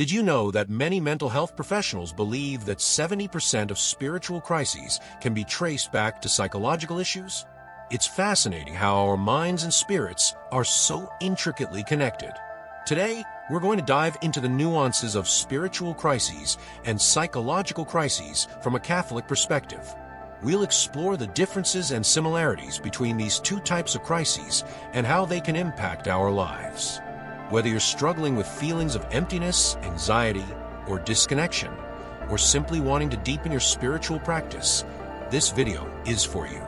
Did you know that many mental health professionals believe that 70% of spiritual crises can be traced back to psychological issues? It's fascinating how our minds and spirits are so intricately connected. Today, we're going to dive into the nuances of spiritual crises and psychological crises from a Catholic perspective. We'll explore the differences and similarities between these two types of crises and how they can impact our lives. Whether you're struggling with feelings of emptiness, anxiety, or disconnection, or simply wanting to deepen your spiritual practice, this video is for you.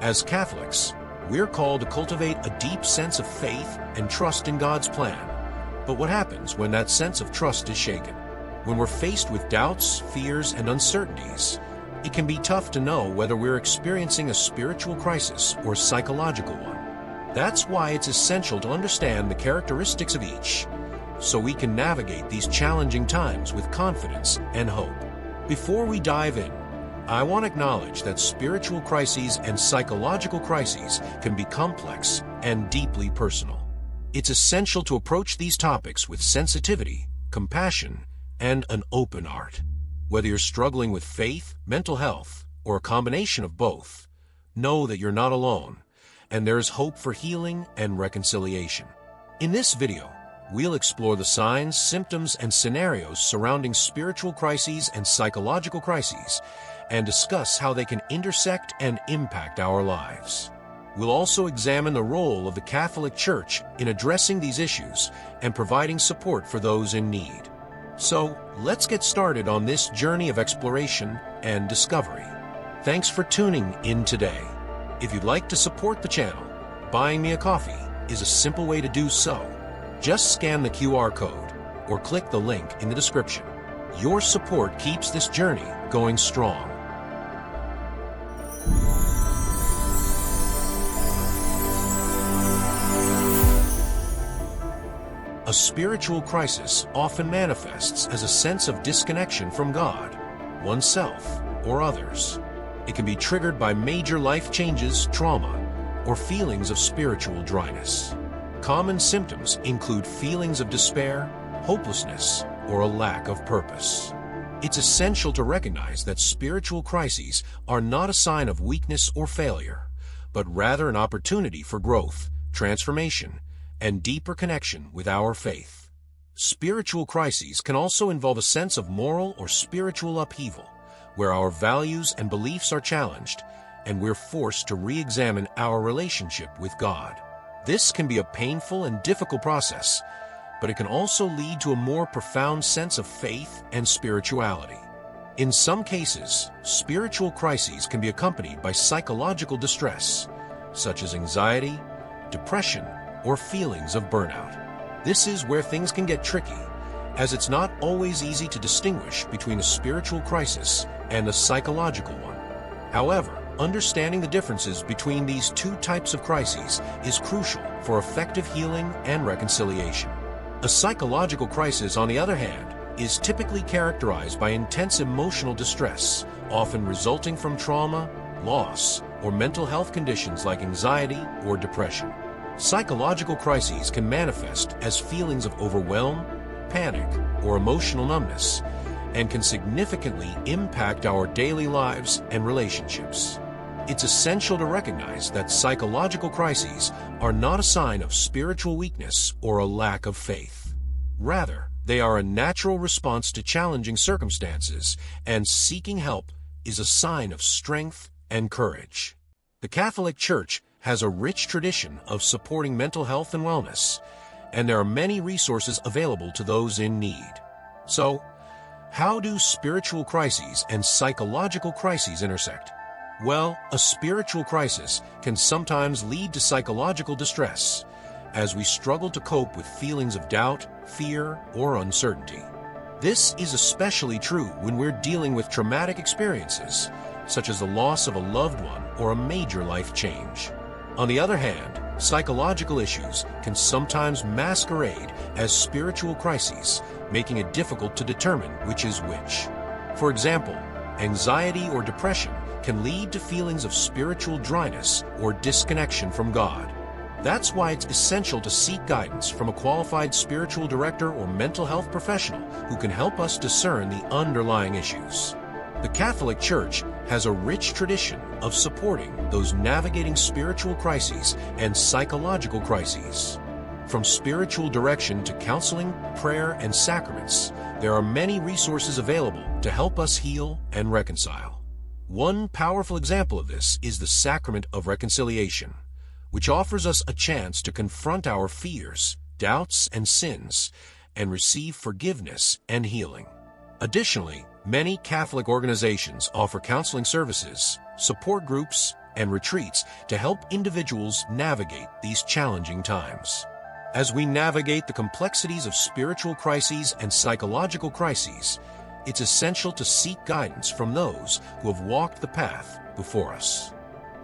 As Catholics, we're called to cultivate a deep sense of faith and trust in God's plan. But what happens when that sense of trust is shaken? When we're faced with doubts, fears, and uncertainties, it can be tough to know whether we're experiencing a spiritual crisis or psychological one. That's why it's essential to understand the characteristics of each, so we can navigate these challenging times with confidence and hope. Before we dive in, I want to acknowledge that spiritual crises and psychological crises can be complex and deeply personal. It's essential to approach these topics with sensitivity, compassion, and an open heart. Whether you're struggling with faith, mental health, or a combination of both, know that you're not alone, and there is hope for healing and reconciliation. In this video, we'll explore the signs, symptoms, and scenarios surrounding spiritual crises and psychological crises, and discuss how they can intersect and impact our lives. We'll also examine the role of the Catholic Church in addressing these issues and providing support for those in need. So, let's get started on this journey of exploration and discovery. Thanks for tuning in today. If you'd like to support the channel, buying me a coffee is a simple way to do so. Just scan the QR code or click the link in the description. Your support keeps this journey going strong. A spiritual crisis often manifests as a sense of disconnection from God, oneself, or others. It can be triggered by major life changes, trauma, or feelings of spiritual dryness. Common symptoms include feelings of despair, hopelessness, or a lack of purpose. It's essential to recognize that spiritual crises are not a sign of weakness or failure, but rather an opportunity for growth, transformation, and deeper connection with our faith. Spiritual crises can also involve a sense of moral or spiritual upheaval, where our values and beliefs are challenged, and we're forced to re-examine our relationship with God. This can be a painful and difficult process, but it can also lead to a more profound sense of faith and spirituality. In some cases, spiritual crises can be accompanied by psychological distress, such as anxiety, depression, or feelings of burnout. This is where things can get tricky, as it's not always easy to distinguish between a spiritual crisis and a psychological one. However, understanding the differences between these two types of crises is crucial for effective healing and reconciliation. A psychological crisis, on the other hand, is typically characterized by intense emotional distress, often resulting from trauma, loss, or mental health conditions like anxiety or depression. Psychological crises can manifest as feelings of overwhelm, panic, or emotional numbness, and can significantly impact our daily lives and relationships. It's essential to recognize that psychological crises are not a sign of spiritual weakness or a lack of faith. Rather, they are a natural response to challenging circumstances, and seeking help is a sign of strength and courage. The Catholic Church has a rich tradition of supporting mental health and wellness, and there are many resources available to those in need. So, how do spiritual crises and psychological crises intersect? Well, a spiritual crisis can sometimes lead to psychological distress, as we struggle to cope with feelings of doubt, fear, or uncertainty. This is especially true when we're dealing with traumatic experiences, such as the loss of a loved one or a major life change. On the other hand, psychological issues can sometimes masquerade as spiritual crises, making it difficult to determine which is which. For example, anxiety or depression can lead to feelings of spiritual dryness or disconnection from God. That's why it's essential to seek guidance from a qualified spiritual director or mental health professional who can help us discern the underlying issues. The Catholic Church has a rich tradition of supporting those navigating spiritual crises and psychological crises. From spiritual direction to counseling, prayer, and sacraments, there are many resources available to help us heal and reconcile. One powerful example of this is the Sacrament of Reconciliation, which offers us a chance to confront our fears, doubts, and sins, and receive forgiveness and healing. Additionally, many Catholic organizations offer counseling services, support groups, and retreats to help individuals navigate these challenging times. As we navigate the complexities of spiritual crises and psychological crises, it's essential to seek guidance from those who have walked the path before us.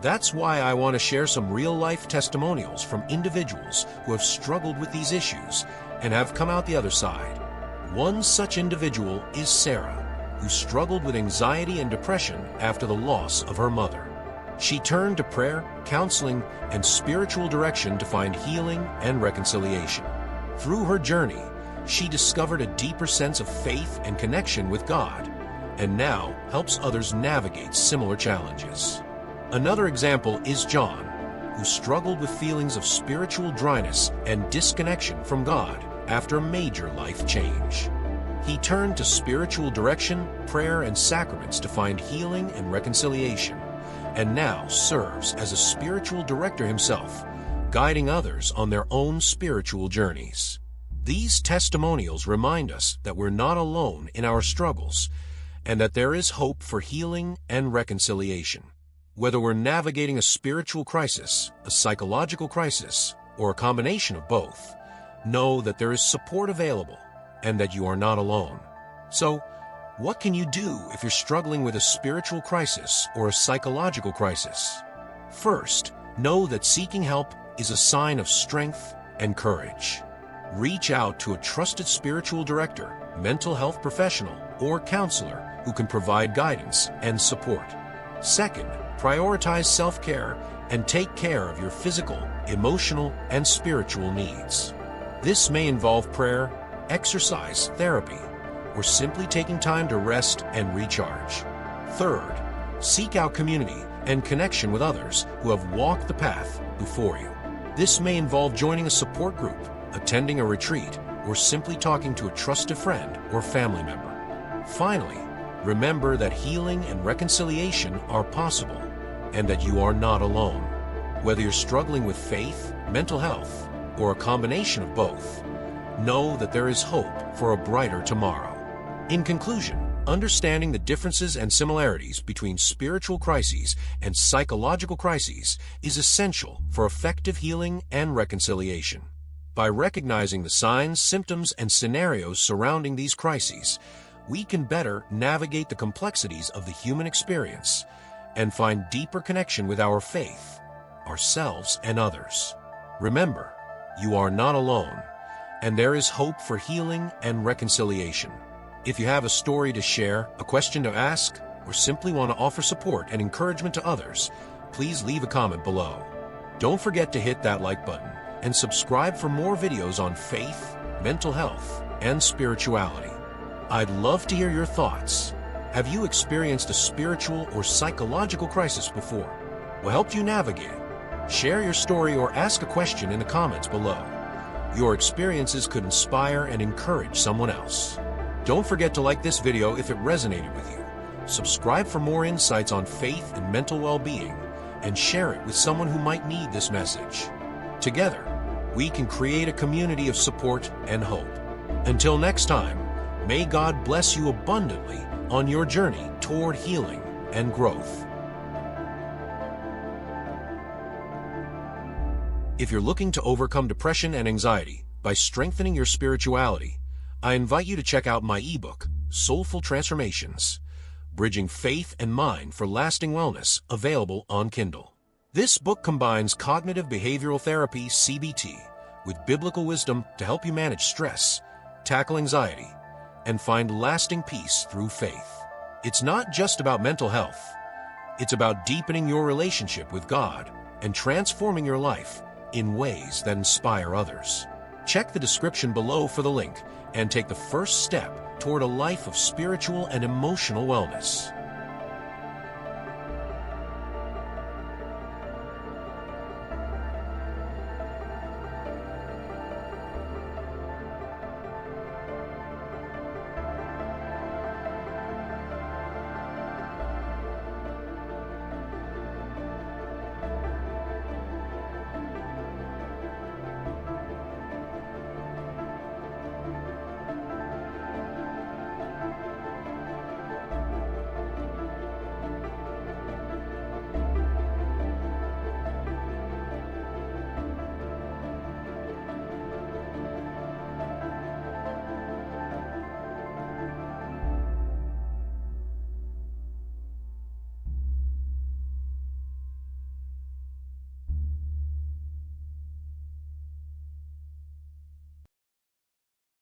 That's why I want to share some real-life testimonials from individuals who have struggled with these issues and have come out the other side. One such individual is Sarah, who struggled with anxiety and depression after the loss of her mother. She turned to prayer, counseling, and spiritual direction to find healing and reconciliation. Through her journey, she discovered a deeper sense of faith and connection with God, and now helps others navigate similar challenges. Another example is John, who struggled with feelings of spiritual dryness and disconnection from God after a major life change. He turned to spiritual direction, prayer, and sacraments to find healing and reconciliation, and now serves as a spiritual director himself, guiding others on their own spiritual journeys. These testimonials remind us that we're not alone in our struggles, and that there is hope for healing and reconciliation. Whether we're navigating a spiritual crisis, a psychological crisis, or a combination of both, know that there is support available and that you are not alone. So, what can you do if you're struggling with a spiritual crisis or a psychological crisis? First, know that seeking help is a sign of strength and courage. Reach out to a trusted spiritual director, mental health professional, or counselor who can provide guidance and support. Second, prioritize self-care and take care of your physical, emotional, and spiritual needs. This may involve prayer, exercise, therapy, or simply taking time to rest and recharge. Third, seek out community and connection with others who have walked the path before you. This may involve joining a support group, attending a retreat, or simply talking to a trusted friend or family member. Finally, remember that healing and reconciliation are possible, and that you are not alone. Whether you're struggling with faith, mental health, or a combination of both, know that there is hope for a brighter tomorrow. In conclusion, understanding the differences and similarities between spiritual crises and psychological crises is essential for effective healing and reconciliation. By recognizing the signs, symptoms, and scenarios surrounding these crises, we can better navigate the complexities of the human experience and find deeper connection with our faith, ourselves, and others. Remember, you are not alone, and there is hope for healing and reconciliation. If you have a story to share, a question to ask, or simply want to offer support and encouragement to others, please leave a comment below. Don't forget to hit that like button and subscribe for more videos on faith, mental health, and spirituality. I'd love to hear your thoughts. Have you experienced a spiritual or psychological crisis before? What helped you navigate? Share your story or ask a question in the comments below. Your experiences could inspire and encourage someone else. Don't forget to like this video if it resonated with you. Subscribe for more insights on faith and mental well-being, and share it with someone who might need this message. Together, we can create a community of support and hope. Until next time, may God bless you abundantly on your journey toward healing and growth. If you're looking to overcome depression and anxiety by strengthening your spirituality, I invite you to check out my ebook, Soulful Transformations, Bridging Faith and Mind for Lasting Wellness, available on Kindle. This book combines cognitive behavioral therapy, CBT, with biblical wisdom to help you manage stress, tackle anxiety, and find lasting peace through faith. It's not just about mental health. It's about deepening your relationship with God and transforming your life in ways that inspire others. Check the description below for the link and take the first step toward a life of spiritual and emotional wellness.